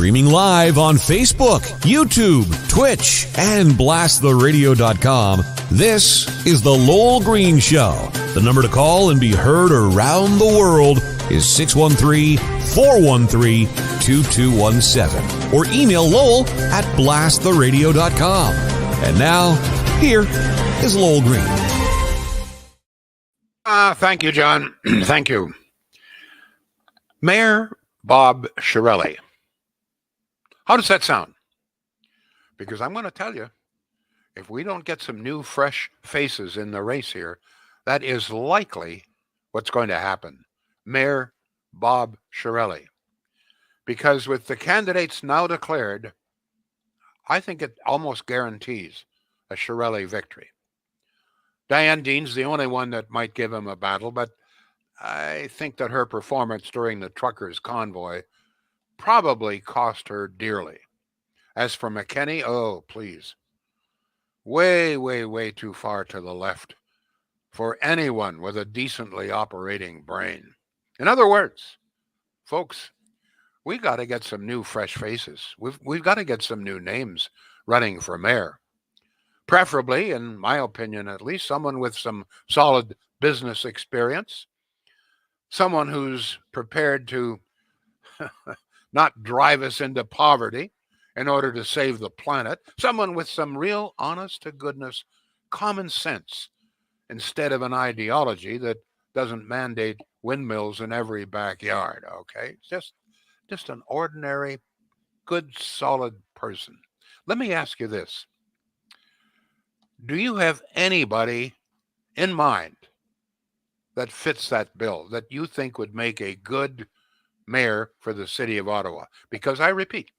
Streaming live on Facebook, YouTube, Twitch, and blasttheradio.com, this is The Lowell Green Show. The number to call and be heard around the world is 613-413-2217. Or email Lowell at blasttheradio.com. And now, here is Lowell Green. Thank you, John. Thank you. Mayor Bob Chiarelli. How does that sound? Because I'm going to tell you, if we don't get some new, fresh faces in the race here, that is likely what's going to happen. Mayor Bob Chiarelli. Because with the candidates now declared, I think it almost guarantees a Chiarelli victory. Diane Dean's the only one that might give him a battle, but I think that her performance during the truckers' convoy probably cost her dearly. As for McKinney, oh, please. Way, way, way too far to the left for anyone with a decently operating brain. In other words, folks, we got to get some new, fresh faces. We've got to get some new names running for mayor. Preferably, in my opinion at least, someone with some solid business experience. Someone who's prepared to not drive us into poverty in order to save the planet. Someone with some real honest-to-goodness common sense instead of an ideology that doesn't mandate windmills in every backyard, okay? Just an ordinary, good, solid person. Let me ask you this. Do you have anybody in mind that fits that bill, that you think would make a good mayor for the city of Ottawa? Because I repeat,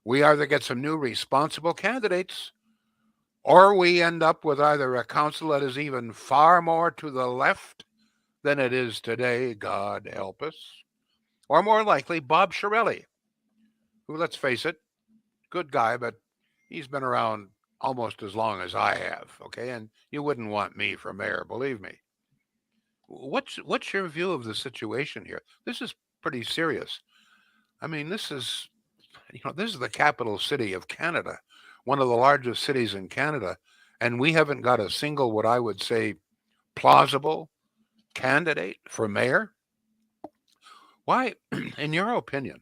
we either get some new responsible candidates, or we end up with either a council that is even far more to the left than it is today, God help us, or more likely Bob Chiarelli, who, let's face it, good guy, but he's been around almost as long as I have, okay? And you wouldn't want me for mayor, believe me. What's your view of the situation here? This is pretty serious. I mean, this is the capital city of Canada, one of the largest cities in Canada, and we haven't got a single, what I would say, plausible candidate for mayor. Why, in your opinion,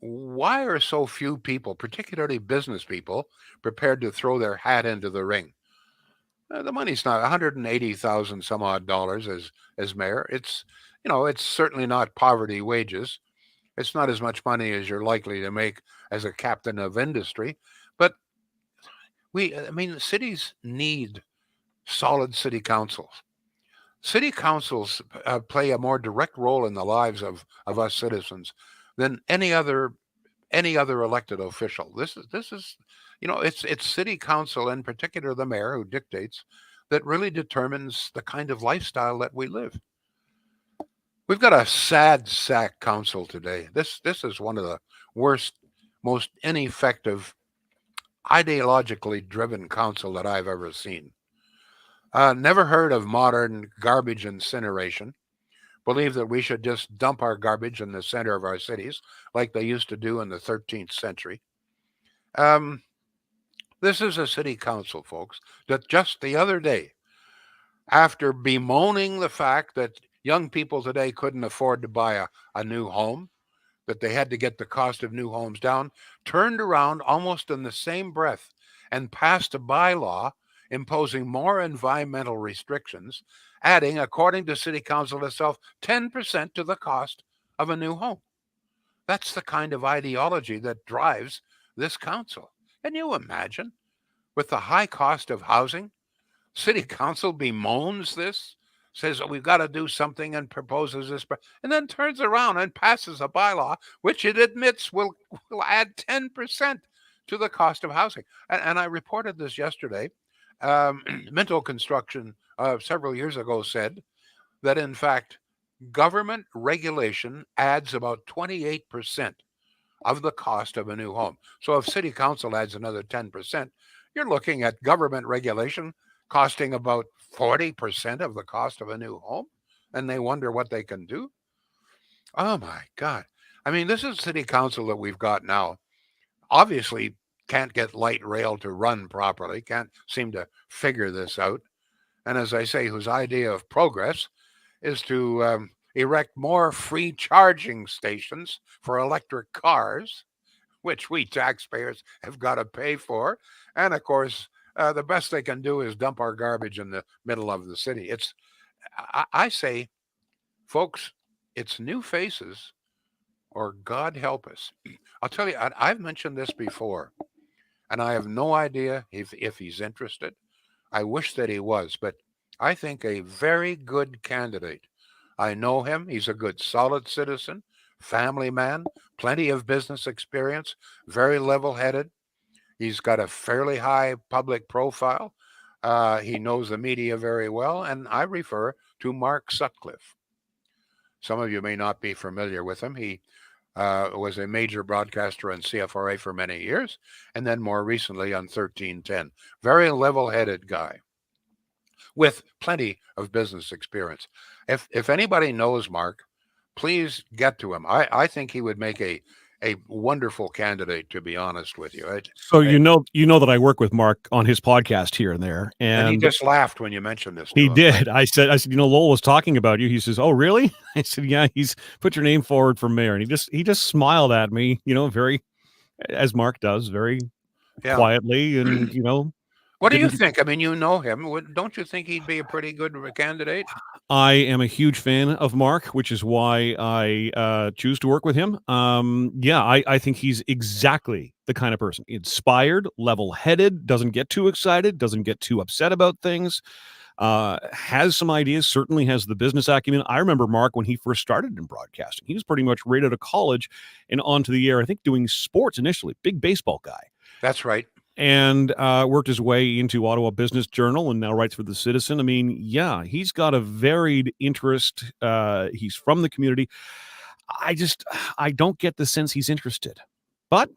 why are so few people, particularly business people, prepared to throw their hat into the ring? The money's not $180,000 some odd dollars as mayor. It's certainly not poverty wages. It's not as much money as you're likely to make as a captain of industry. But cities need solid city councils. City councils play a more direct role in the lives of us citizens than any other elected official. This is it's city council, in particular the mayor, who dictates, that really determines the kind of lifestyle that we live. We've got a sad sack council today. This is one of the worst, most ineffective, ideologically driven council that I've ever seen. Never heard of modern garbage incineration. Believe that we should just dump our garbage in the center of our cities like they used to do in the 13th century. This is a city council, folks, that just the other day, after bemoaning the fact that young people today couldn't afford to buy a new home, that they had to get the cost of new homes down, turned around almost in the same breath and passed a bylaw imposing more environmental restrictions, adding, according to City Council itself, 10% to the cost of a new home. That's the kind of ideology that drives this council. Can you imagine? With the high cost of housing, City Council bemoans this, says we've got to do something and proposes this, and then turns around and passes a bylaw which it admits will add 10% to the cost of housing. And I reported this yesterday. Minto Construction several years ago said that, in fact, government regulation adds about 28% of the cost of a new home. So if City Council adds another 10%, you're looking at government regulation costing about 40% of the cost of a new home, and they wonder what they can do. Oh, my God. I mean, this is city council that we've got now. Obviously, can't get light rail to run properly, can't seem to figure this out. And as I say, whose idea of progress is to erect more free charging stations for electric cars, which we taxpayers have got to pay for. And of course, the best they can do is dump our garbage in the middle of the city. I say, folks, it's new faces or God help us. I'll tell you, I've mentioned this before, and I have no idea if he's interested. I wish that he was, but I think a very good candidate. I know him. He's a good, solid citizen, family man, plenty of business experience, very level headed. He's got a fairly high public profile. He knows the media very well, and I refer to Mark Sutcliffe. Some of you may not be familiar with him. He was a major broadcaster on CFRA for many years, and then more recently on 1310. Very level headed guy with plenty of business experience. If anybody knows Mark, please get to him. I think he would make a wonderful candidate, to be honest with you. So you know that I work with Mark on his podcast here and there, And he and just laughed when you mentioned this he to him, right? did. I said, Lowell was talking about you. He says, "Oh, really?" I said, "Yeah." He's put your name forward for mayor, and he just smiled at me, very, as Mark does, very Yeah. quietly, and What do you didn't. think? I mean, you know him. Don't you think he'd be a pretty good candidate? I am a huge fan of Mark, which is why I choose to work with him. Yeah, I think he's exactly the kind of person. Inspired, level-headed, doesn't get too excited, doesn't get too upset about things. Has some ideas, certainly has the business acumen. I remember Mark when he first started in broadcasting. He was pretty much right out of college and onto the air, I think doing sports initially, big baseball guy. That's right. And worked his way into Ottawa Business Journal and now writes for The Citizen. I mean, yeah, he's got a varied interest. He's from the community. I don't get the sense he's interested. But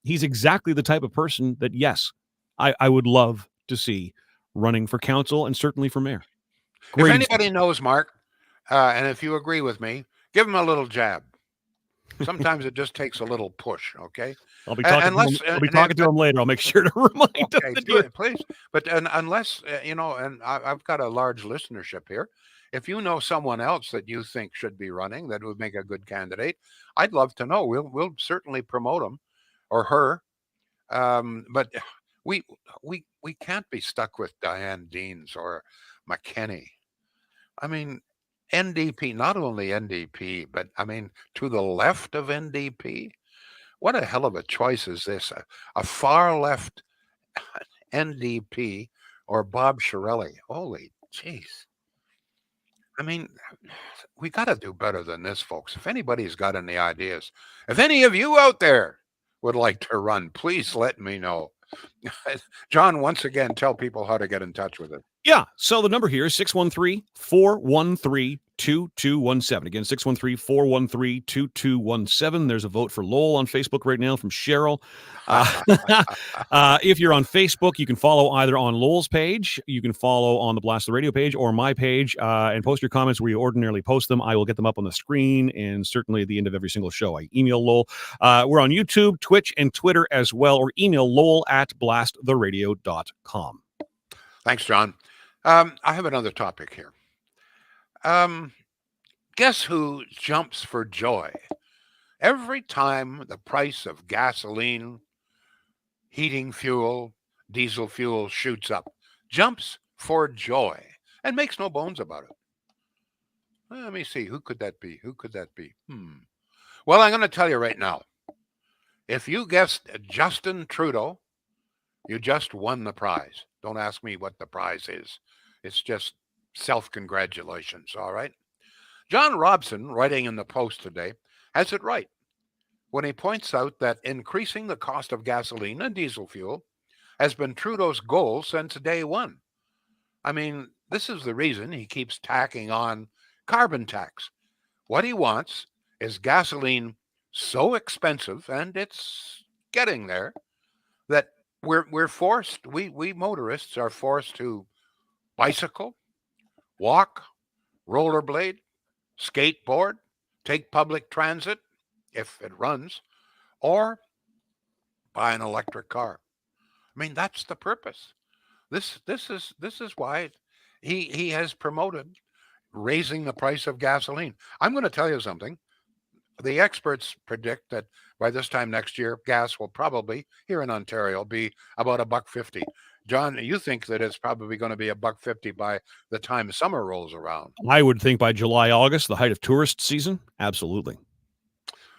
he's exactly the type of person that, yes, I would love to see running for council and certainly for mayor. If Great. anybody knows Mark, and if you agree with me, give him a little jab. Sometimes it just takes a little push, okay? I'll be talking And to him. let's I'll be talking to him later. I'll make sure to remind him. okay, do it, please. But unless and I've got a large listenership here. If you know someone else that you think should be running that would make a good candidate, I'd love to know. We'll certainly promote him or her. But we can't be stuck with Diane Deans or McKinney. I mean, NDP, not only NDP, but I mean, to the left of NDP. What a hell of a choice is this? A far left NDP or Bob Shirelli. Holy jeez. I mean, we got to do better than this, folks. If anybody's got any ideas, if any of you out there would like to run, please let me know. John, once again, tell people how to get in touch with it. Yeah. So the number here is 613-413-2217. Again, 613-413-2217. There's a vote for Lowell on Facebook right now from Cheryl. If you're on Facebook, you can follow either on Lowell's page, you can follow on the Blast the Radio page or my page, and post your comments where you ordinarily post them. I will get them up on the screen, and certainly at the end of every single show, I email Lowell. We're on YouTube, Twitch, and Twitter as well, or email lowell@blasttheradio.com. Thanks, John. I have another topic here. Guess who jumps for joy every time the price of gasoline, heating fuel, diesel fuel shoots up? Jumps for joy and makes no bones about it. Let me see. Who could that be? Who could that be? Well, I'm going to tell you right now. If you guessed Justin Trudeau, you just won the prize. Don't ask me what the prize is. It's just self-congratulations, all right? John Robson, writing in the Post today, has it right when he points out that increasing the cost of gasoline and diesel fuel has been Trudeau's goal since day one. I mean, this is the reason he keeps tacking on carbon tax. What he wants is gasoline so expensive, and it's getting there, that we're forced, we motorists are forced to bicycle, walk, rollerblade, skateboard, take public transit, if it runs, or buy an electric car. I mean, that's the purpose. This is why he has promoted raising the price of gasoline. I'm going to tell you something. The experts predict that by this time next year, gas will probably here in Ontario be about $1.50. John, you think that it's probably going to be $1.50 by the time summer rolls around? I would think by July, August, the height of tourist season, absolutely.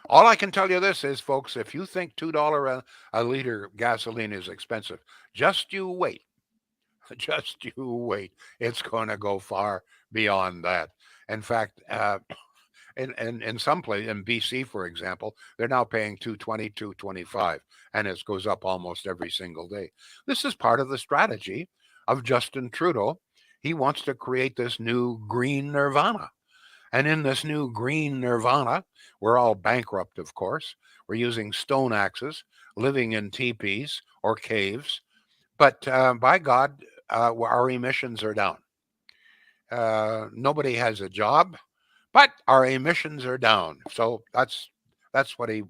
All I can tell you this is, folks, if you think $2 a liter gasoline is expensive, just you wait. Just you wait. It's going to go far beyond that. In fact, in some place in BC, for example, they're now paying 220, 225, and it goes up almost every single day. This is part of the strategy of Justin Trudeau. He wants to create this new green nirvana. And in this new green nirvana, we're all bankrupt, of course. We're using stone axes, living in teepees or caves. But by God, our emissions are down. Nobody has a job, but our emissions are down. So that's what he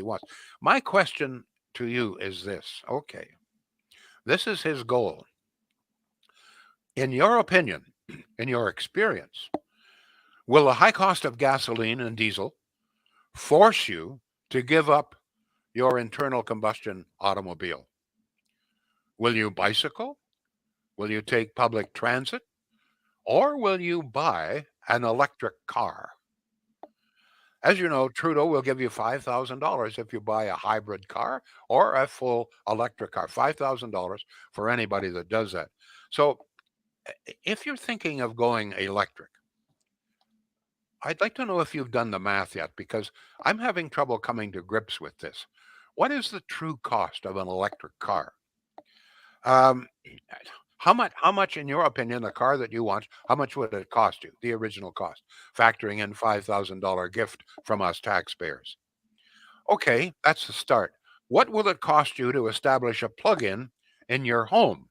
wants. My question to you is this. Okay. This is his goal. In your opinion, in your experience, will the high cost of gasoline and diesel force you to give up your internal combustion automobile? Will you bicycle? Will you take public transit? Or will you buy an electric car? As you know, Trudeau will give you $5,000 if you buy a hybrid car or a full electric car. $5,000 for anybody that does that. So if you're thinking of going electric, I'd like to know if you've done the math yet, because I'm having trouble coming to grips with this. What is the true cost of an electric car? Um, how much, in your opinion, the car that you want, how much would it cost you, the original cost, factoring in $5,000 gift from us taxpayers? Okay, that's the start. What will it cost you to establish a plug-in in your home?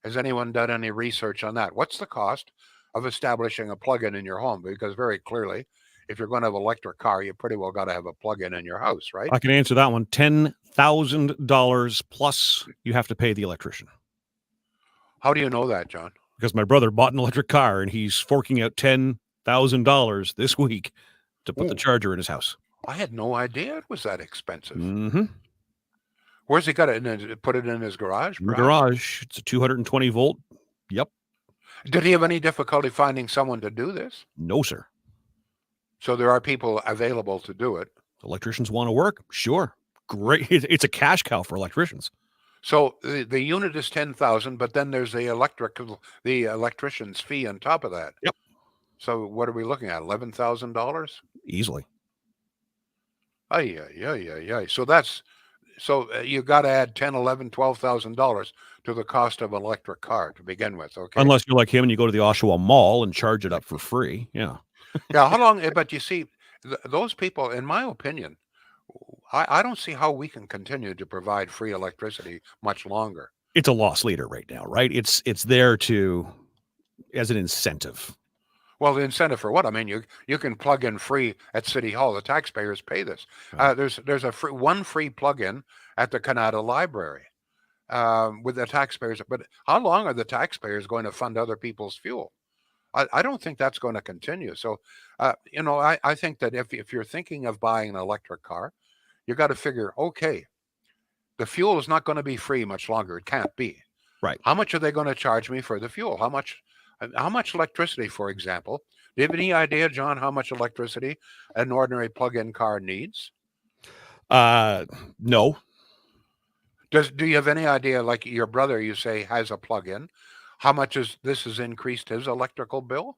Has anyone done any research on that? What's the cost of establishing a plug-in in your home? Because very clearly, if you're going to have an electric car, you pretty well got to have a plug-in in your house, right? I can answer that one. $10,000 plus you have to pay the electrician. How do you know that, John? Because my brother bought an electric car and he's forking out $10,000 this week to put the charger in his house. I had no idea it was that expensive. Mm-hmm. Where's he got it? Put it in his garage? Garage. It's a 220 volt. Yep. Did he have any difficulty finding someone to do this? No, sir. So there are people available to do it. Electricians want to work? Sure. Great. It's a cash cow for electricians. So the unit is 10,000, but then there's the electrician's fee on top of that. Yep. So what are we looking at? $11,000 easily. Yeah. So you got to add $10,000, $11,000, $12,000 to the cost of an electric car to begin with. Okay. Unless you're like him and you go to the Oshawa Mall and charge it up for free. Yeah. Yeah. How long? But you see, those people, in my opinion, I don't see how we can continue to provide free electricity much longer. It's a loss leader right now, right? It's there as an incentive. Well, the incentive for what? I mean, you can plug in free at City Hall. The taxpayers pay this. There's one free plug-in at the Canada Library with the taxpayers. But how long are the taxpayers going to fund other people's fuel? I don't think that's going to continue. So, I think that if you're thinking of buying an electric car, you got to figure, okay, the fuel is not going to be free much longer. It can't be. Right. How much are they going to charge me for the fuel? How much electricity, for example? Do you have any idea, John, how much electricity an ordinary plug-in car needs? No. Do you have any idea, like your brother, you say, has a plug-in, how much this has increased his electrical bill?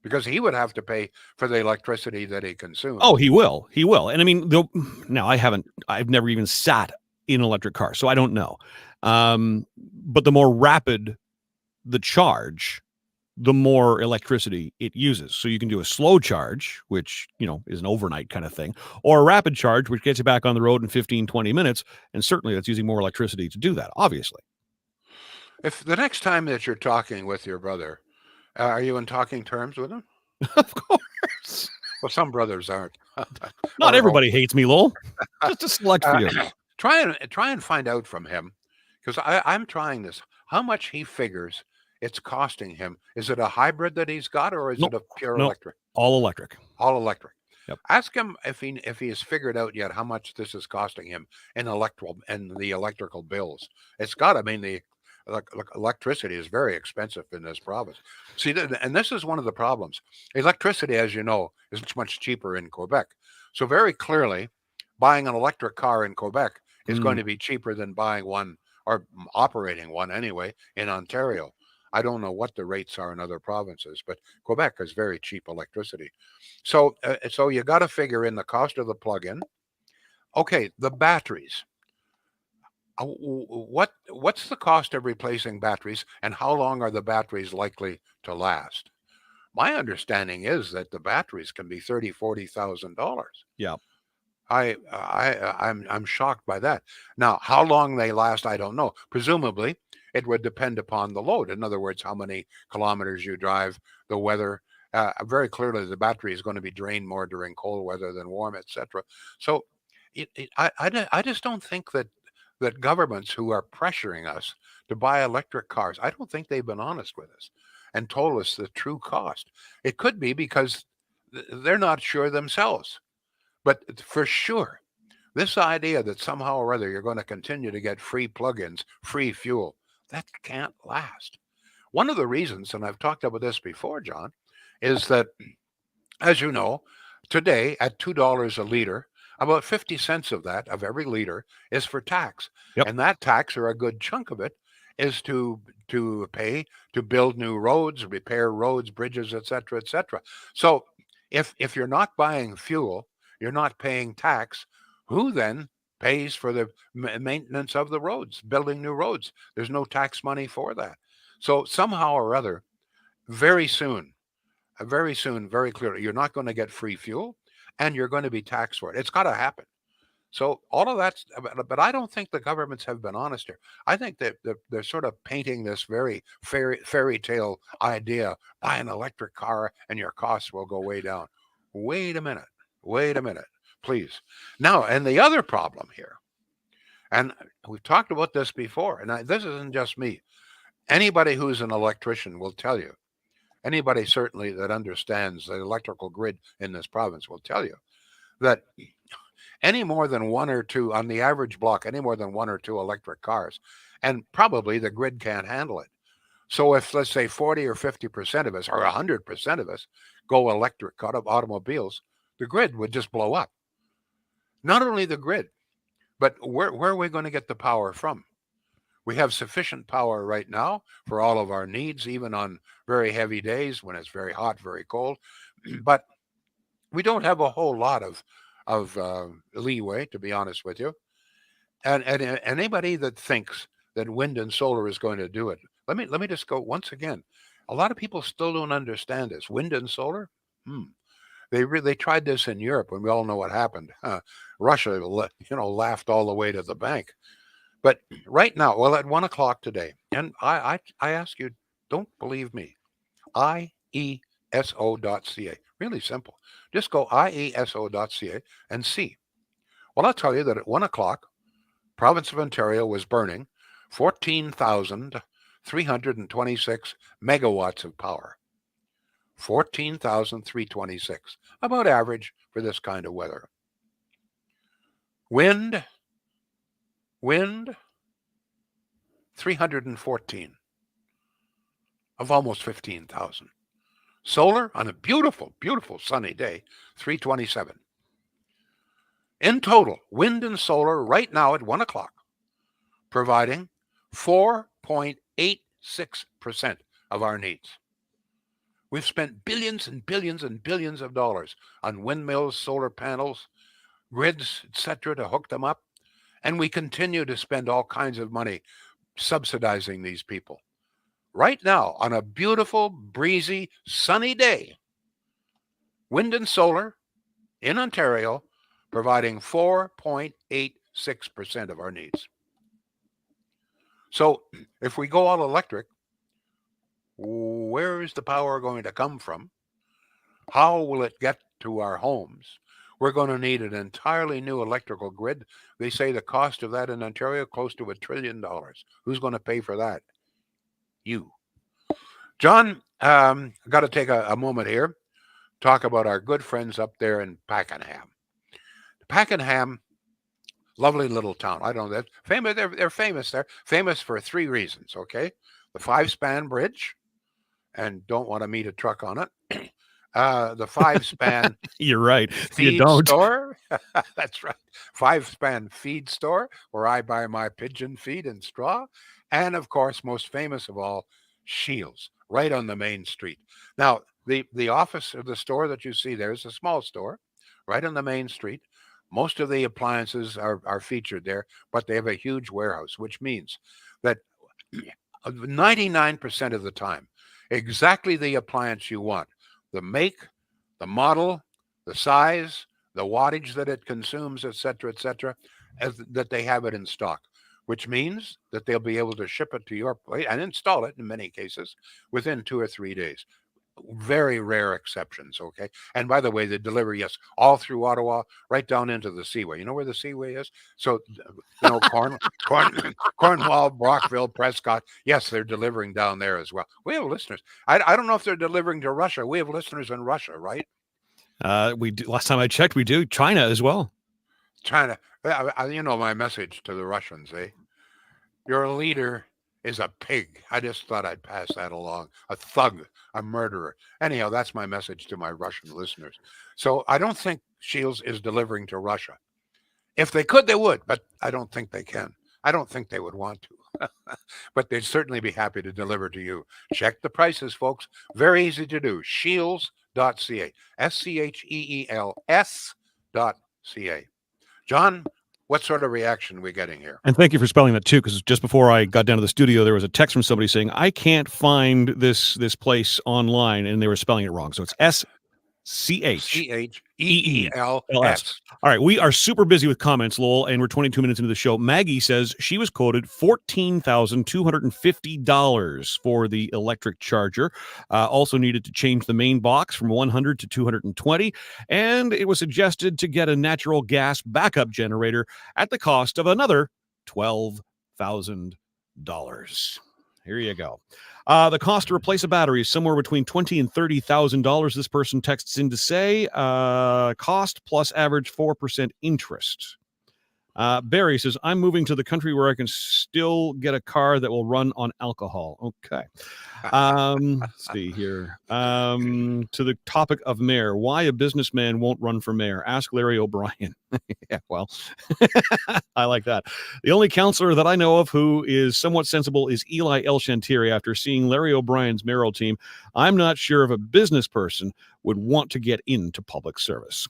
Because he would have to pay for the electricity that he consumes. Oh, he will. And I mean, now I've never even sat in an electric car, so I don't know. But the more rapid the charge, the more electricity it uses. So you can do a slow charge, which, is an overnight kind of thing, or a rapid charge, which gets you back on the road in 15, 20 minutes. And certainly that's using more electricity to do that, obviously. If the next time that you're talking with your brother, are you in talking terms with him? Of course. Well, some brothers aren't. Not Or hope. everybody hates me, Lowell. Just a select Uh, few. try and find out from him, because I'm trying this. How much he figures it's costing him? Is it a hybrid that he's got, or is Nope. it a pure Nope. electric? All electric. All electric. Yep. Ask him if he has figured out yet how much this is costing him in the electrical bills. It's got. I mean, the electricity is very expensive in this province. See, and this is one of the problems. Electricity, as you know, is much cheaper in Quebec. So very clearly, buying an electric car in Quebec is going Mm. to be cheaper than buying one or operating one anyway in Ontario. I don't know what the rates are in other provinces, but Quebec has very cheap electricity. So you got to figure in the cost of the plug-in. Okay, the batteries. What's the cost of replacing batteries, and how long are the batteries likely to last? My understanding is that the batteries can be $30,000-$40,000. Yeah. I'm shocked by that. Now, how long they last, I don't know. Presumably, it would depend upon the load. In other words, how many kilometers you drive, the weather. Very clearly, the battery is going to be drained more during cold weather than warm, etc. So, I just don't think that governments who are pressuring us to buy electric cars, I don't think they've been honest with us and told us the true cost. It could be because they're not sure themselves. But for sure, this idea that somehow or other you're going to continue to get free plugins, free fuel, that can't last. One of the reasons, and I've talked about this before, John, is that, as you know, today at $2 a liter, about 50 cents of that, of every liter, is for tax. Yep. And that tax, or a good chunk of it, is to pay to build new roads, repair roads, bridges, etc., etc. So if you're not buying fuel, you're not paying tax. Who then pays for the maintenance of the roads, building new roads? There's no tax money for that. So somehow or other, very soon, very soon, very clearly, you're not going to get free fuel, and you're going to be taxed for it. It's got to happen. So all of that's, but I don't think the governments have been honest here. I think that they're sort of painting this very fairy tale idea: buy an electric car and your costs will go way down. Wait a minute. Wait a minute, please. Now, and the other problem here, and we've talked about this before, and this isn't just me. Anybody who's an electrician will tell you. Anybody certainly that understands the electrical grid in this province will tell you that any more than one or two on the average block, any more than one or two electric cars, and probably the grid can't handle it. So if, let's say, 40 or 50% of us or 100% of us go electric out of automobiles, the grid would just blow up. Not only the grid, but where are we going to get the power from? We have sufficient power right now for all of our needs, even on very heavy days when it's very hot, very cold. But we don't have a whole lot of leeway, to be honest with you. And anybody that thinks that wind and solar is going to do it, let me just go once again. A lot of people still don't understand this. Wind and solar. Hmm. They tried this in Europe, and we all know what happened. Russia, laughed all the way to the bank. But right now, well, at 1 o'clock today, and I ask you, don't believe me. IESO.ca. Really simple. Just go IESO.ca and see. Well, I'll tell you that at 1 o'clock, province of Ontario was burning 14,326 megawatts of power. 14,326, about average for this kind of weather. Wind, 314 of almost 15,000. Solar on a beautiful, beautiful sunny day, 327. In total, wind and solar right now at 1 o'clock, providing 4.86% of our needs. We've spent billions and billions and billions of dollars on windmills, solar panels, grids, etc., to hook them up. And we continue to spend all kinds of money subsidizing these people. Right now, on a beautiful, breezy, sunny day, wind and solar in Ontario providing 4.86% of our needs. So if we go all electric, where is the power going to come from? How will it get to our homes? We're going to need an entirely new electrical grid. They say the cost of that in Ontario close to $1 trillion. Who's going to pay for that? You. John, got to take a moment here, talk about our good friends up there in Pakenham. Pakenham, lovely little town. I don't know. They're famous. They're famous. They're famous for three reasons. Okay, the five-span bridge, and don't want to meet a truck on it. The five-span You're right. You feed don't. store. That's right. Five-span feed store where I buy my pigeon feed and straw, and of course, most famous of all, Shields, right on the main street. Now, the office of the store that you see there is a small store, right on the main street. Most of the appliances are featured there, but they have a huge warehouse, which means that 99% of the time, exactly the appliance you want, the make, the model, the size, the wattage that it consumes, et cetera, that they have it in stock, which means that they'll be able to ship it to your place and install it in many cases within 2 or 3 days. Very rare exceptions, okay? And by the way, they deliver, yes, all through Ottawa, right down into the Seaway. You know where the Seaway is? So, Cornwall, Brockville, Prescott. Yes, they're delivering down there as well. We have listeners. I don't know if they're delivering to Russia. We have listeners in Russia, right? We do, last time I checked, we do. China as well. China. My message to the Russians, eh? Your leader is a pig. I just thought I'd pass that along. A thug, a murderer. Anyhow, that's my message to my Russian listeners. So I don't think Shields is delivering to Russia. If they could, they would, but I don't think they can. I don't think they would want to. But they'd certainly be happy to deliver to you. Check the prices, folks. Very easy to do. Shields.ca. SCHEELS.ca. John, what sort of reaction are we getting here? And thank you for spelling that too, because just before I got down to the studio, there was a text from somebody saying, I can't find this place online, and they were spelling it wrong. So it's SCHEELS. All right, we are super busy with comments, Lowell, and we're 22 minutes into the show. Maggie says she was quoted $14,250 for the electric charger. Also needed to change the main box from 100 to 220, and it was suggested to get a natural gas backup generator at the cost of another $12,000. Here you go. The cost to replace a battery is somewhere between $20,000 and $30,000. This person texts in to say, cost plus average 4% interest. Barry says, I'm moving to the country where I can still get a car that will run on alcohol. Okay. Let's see here. To the topic of mayor, why a businessman won't run for mayor? Ask Larry O'Brien. Yeah, well, I like that. The only counselor that I know of who is somewhat sensible is Eli Elshantiri. After seeing Larry O'Brien's mayoral team, I'm not sure if a business person would want to get into public service.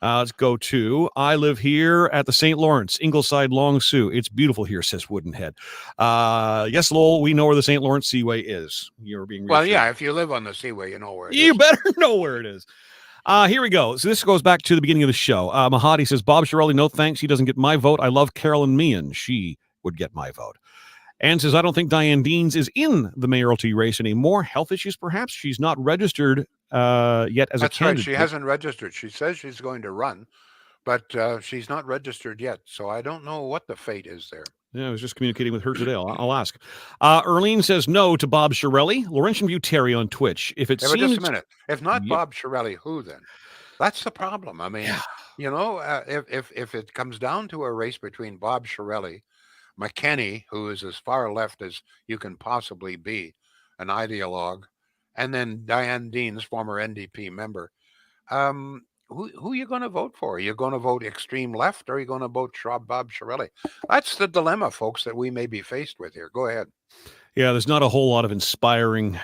Let's go to, I live here at the St. Lawrence, Ingleside, Long Sault. It's beautiful here, says Woodenhead. Yes, Lowell, we know where the St. Lawrence Seaway is. You're being Well, yeah, if you live on the Seaway, you know where it is. You better know where it is. Here we go. So this goes back to the beginning of the show. Mahadi says, Bob Shirelli, no thanks. He doesn't get my vote. I love Carolyn Meehan. She would get my vote. And says, I don't think Diane Deans is in the mayoralty race anymore. Health issues, perhaps. She's not registered yet as a candidate. That's right. She hasn't registered. She says she's going to run, but she's not registered yet. So I don't know what the fate is there. Yeah, I was just communicating with her today. I'll ask. Erlene says no to Bob Shirelli. Laurentian View Terry on Twitch. If it seems... Just a minute. If not Bob Shirelli, who then? That's the problem. I mean, if it comes down to a race between Bob Shirelli, McKenney, who is as far left as you can possibly be, an ideologue, and then Diane Deans, former NDP member, who are you going to vote for? Are you going to vote extreme left, or are you going to vote Bob Shirelli? That's the dilemma, folks, that we may be faced with here. Go ahead. Yeah, there's not a whole lot of inspiring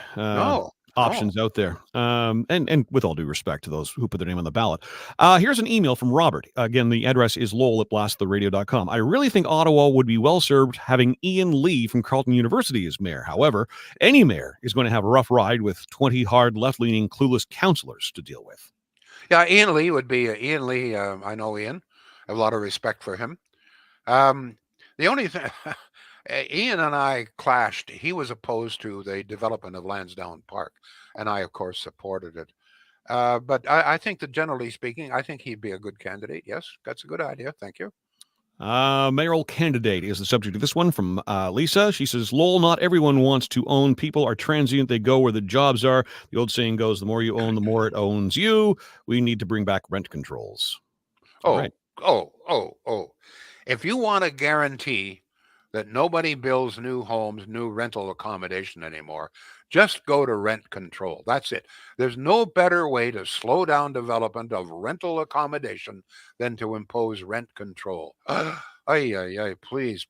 options out there. And with all due respect to those who put their name on the ballot. Here's an email from Robert. Again, the address is lowell@blasttheradio.com. I really think Ottawa would be well served having Ian Lee from Carleton University as mayor. However, any mayor is going to have a rough ride with 20 hard left-leaning clueless councillors to deal with. Yeah, Ian Lee would be Ian Lee. I know Ian. I have a lot of respect for him. The only thing... Ian and I clashed. He was opposed to the development of Lansdowne Park, and I, of course, supported it. But I think that generally speaking, I think he'd be a good candidate. Yes, that's a good idea. Thank you. Mayoral candidate is the subject of this one from Lisa. She says, Lowell, not everyone wants to own. People are transient. They go where the jobs are. The old saying goes, the more you own, the more it owns you. We need to bring back rent controls. All right. Oh. If you want to guarantee that nobody builds new homes, new rental accommodation anymore, just go to rent control. That's it. There's no better way to slow down development of rental accommodation than to impose rent control. Ay, please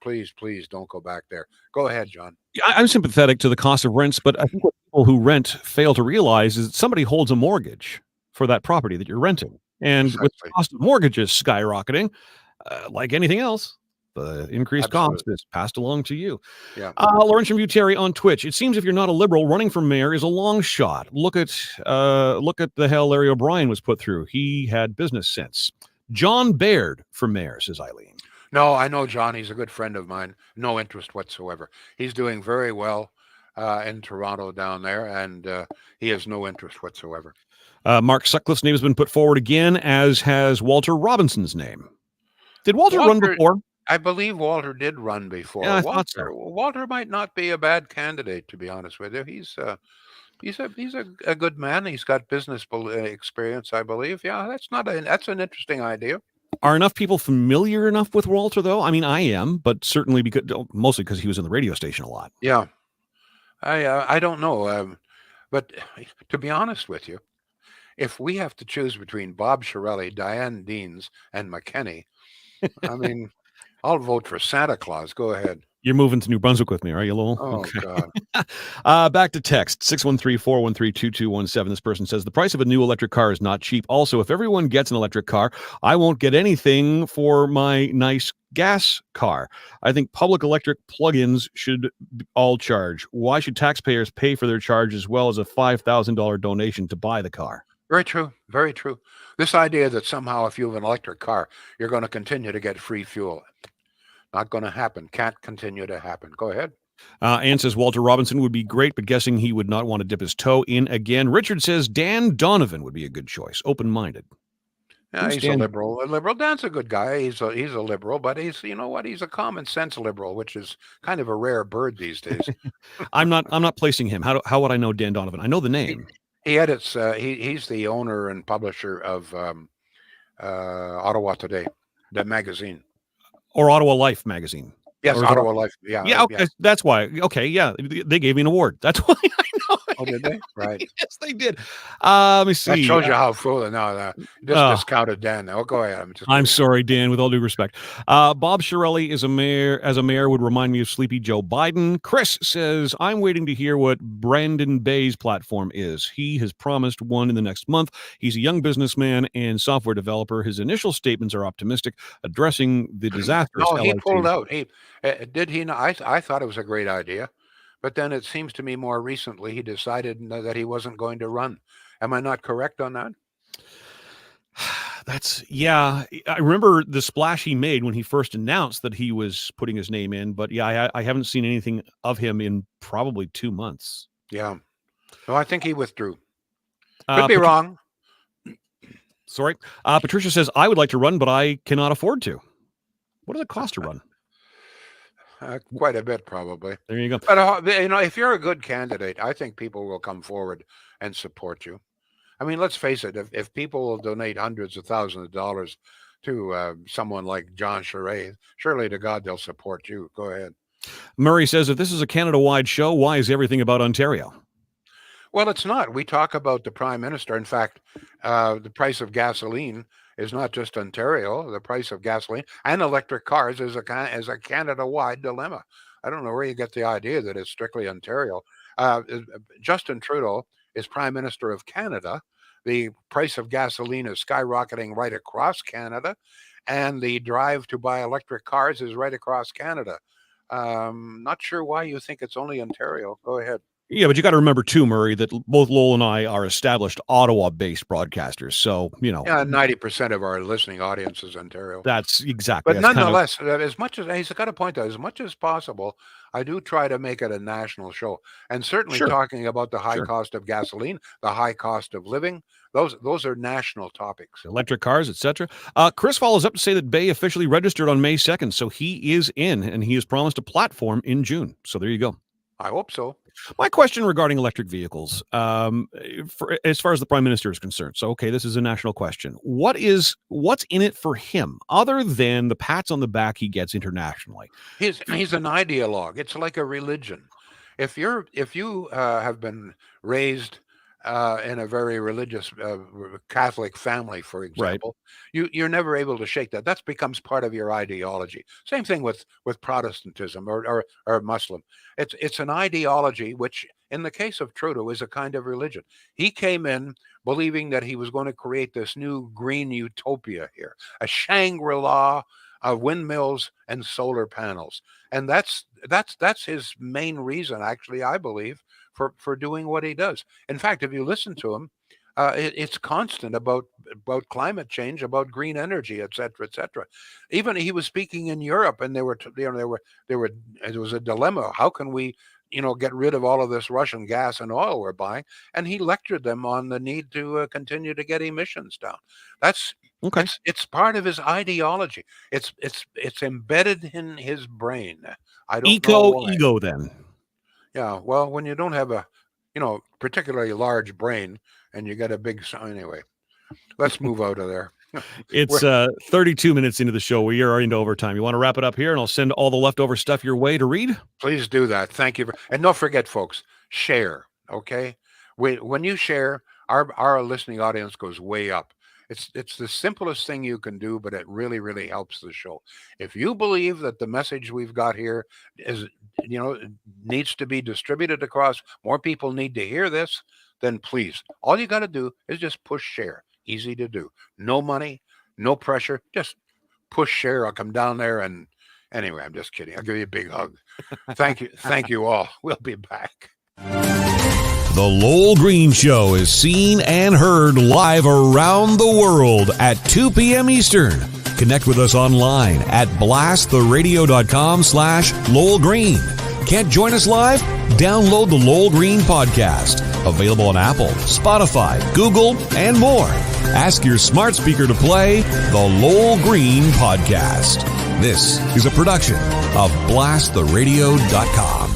don't go back there. Go ahead, John. I'm sympathetic to the cost of rents, but I think what people who rent fail to realize is that somebody holds a mortgage for that property that you're renting. And with the Precisely. cost of mortgages skyrocketing, like anything else, the increased cost Absolutely. is passed along to you. Yeah. Lawrence from Terry on Twitch. It seems if you're not a liberal, running for mayor is a long shot. Look at the hell Larry O'Brien was put through. He had business sense. John Baird for mayor, says Eileen. No, I know John. He's a good friend of mine. No interest whatsoever. He's doing very well in Toronto down there, and he has no interest whatsoever. Mark Sutcliffe's name has been put forward again, as has Walter Robinson's name. Did Walter run before? I believe Walter did run before. Yeah, I thought so. Walter might not be a bad candidate, to be honest with you. He's a good man. He's got business experience, I believe. Yeah, that's an interesting idea. Are enough people familiar enough with Walter, though? I mean, I am, but certainly mostly because he was in the radio station a lot. Yeah, I don't know, but to be honest with you, if we have to choose between Bob Shirelli, Diane Deans, and McKenney, I mean, I'll vote for Santa Claus. Go ahead. You're moving to New Brunswick with me, are you, Lowell? Oh, okay. God. Back to text, 613-413-2217. This person says, the price of a new electric car is not cheap. Also, if everyone gets an electric car, I won't get anything for my nice gas car. I think public electric plug-ins should all charge. Why should taxpayers pay for their charge as well as a $5,000 donation to buy the car? Very true. Very true. This idea that somehow if you have an electric car, you're going to continue to get free fuel. Not going to happen. Can't continue to happen. Go ahead. Ann says Walter Robinson would be great, but guessing he would not want to dip his toe in again. Richard says Dan Donovan would be a good choice. Open-minded. Yeah, he's a liberal. Dan's a good guy. He's a liberal, but he's, you know what? He's a common sense liberal, which is kind of a rare bird these days. I'm not placing him. How would I know Dan Donovan? I know the name. He edits. He's the owner and publisher of Ottawa Today, the magazine. Or Ottawa Life magazine. Yes, Ottawa Life. Yeah. Yeah, okay, that's why. Okay, yeah, they gave me an award. That's why I know. Oh, did they? Right. Yes, they did. Let me see. That shows you how foolish. No, just discounted Dan. Now, go ahead. I'm sorry, Dan. With all due respect, Bob Shirelli as a mayor would remind me of Sleepy Joe Biden. Chris says I'm waiting to hear what Brandon Bay's platform is. He has promised one in the next month. He's a young businessman and software developer. His initial statements are optimistic, addressing the disastrous. No, he pulled out. Did he not? I thought it was a great idea. But then it seems to me more recently he decided that he wasn't going to run. Am I not correct on that? Yeah. I remember the splash he made when he first announced that he was putting his name in. But yeah, I haven't seen anything of him in probably 2 months. Yeah. No, I think he withdrew. Could be wrong. Sorry. Patricia says, I would like to run, but I cannot afford to. What does it cost to run? Quite a bit, probably. There you go. But if you're a good candidate, I think people will come forward and support you. I mean, let's face it. If people will donate hundreds of thousands of dollars to someone like John Charest, surely to God they'll support you. Go ahead. Murray says, if this is a Canada-wide show, why is everything about Ontario? Well, it's not. We talk about the Prime Minister. In fact, the price of gasoline is not just Ontario. The price of gasoline and electric cars is a Canada-wide dilemma. I don't know where you get the idea that it's strictly Ontario. Justin Trudeau is Prime Minister of Canada. The price of gasoline is skyrocketing right across Canada, and the drive to buy electric cars is right across Canada. Not sure why you think it's only Ontario. Go ahead. Yeah, but you got to remember too, Murray, that both Lowell and I are established Ottawa-based broadcasters. So, Yeah, 90% of our listening audience is Ontario. that's exactly. But That's kind of nonetheless, as much as he's got a point, though, as much as possible, I do try to make it a national show. And certainly sure. talking about the high Sure. cost of gasoline, the high cost of living, those are national topics. Electric cars, etc. Chris follows up to say that Bay officially registered on May 2nd, so he is in, and he has promised a platform in June. So there you go. I hope so. My question regarding electric vehicles, as far as the Prime Minister is concerned, so okay, this is a national question. What's in it for him other than the pats on the back he gets internationally? He's an ideologue. It's like a religion. If you have been raised in a very religious Catholic family, for example, you're never able to shake that. That becomes part of your ideology. Same thing with Protestantism or Muslim. It's an ideology which, in the case of Trudeau, is a kind of religion. He came in believing that he was going to create this new green utopia here, a Shangri-La of windmills and solar panels, and that's his main reason, actually, I believe, for doing what he does. In fact, if you listen to him, it's constant about climate change, about green energy, et cetera, et cetera. Even he was speaking in Europe, and there was a dilemma. How can we, get rid of all of this Russian gas and oil we're buying? And he lectured them on the need to continue to get emissions down. That's okay. It's part of his ideology. It's embedded in his brain. I don't know why. Ego then. Yeah, well, when you don't have a, particularly large brain and you get a big, anyway, let's move out of there. It's 32 minutes into the show. We are into overtime. You want to wrap it up here, and I'll send all the leftover stuff your way to read? Please do that. Thank you. And don't forget, folks, share, okay? When you share, our listening audience goes way up. It's the simplest thing you can do, but it really, really helps the show. If you believe that the message we've got here is, needs to be distributed across, more people need to hear this, then please, all you got to do is just push share. Easy to do. No money, no pressure. Just push share. I'll come down there and anyway, I'm just kidding. I'll give you a big hug. Thank you. Thank you all. We'll be back. The Lowell Green Show is seen and heard live around the world at 2 p.m. Eastern. Connect with us online at blasttheradio.com/Lowell Green. Can't join us live? Download the Lowell Green podcast. Available on Apple, Spotify, Google, and more. Ask your smart speaker to play the Lowell Green podcast. This is a production of blasttheradio.com.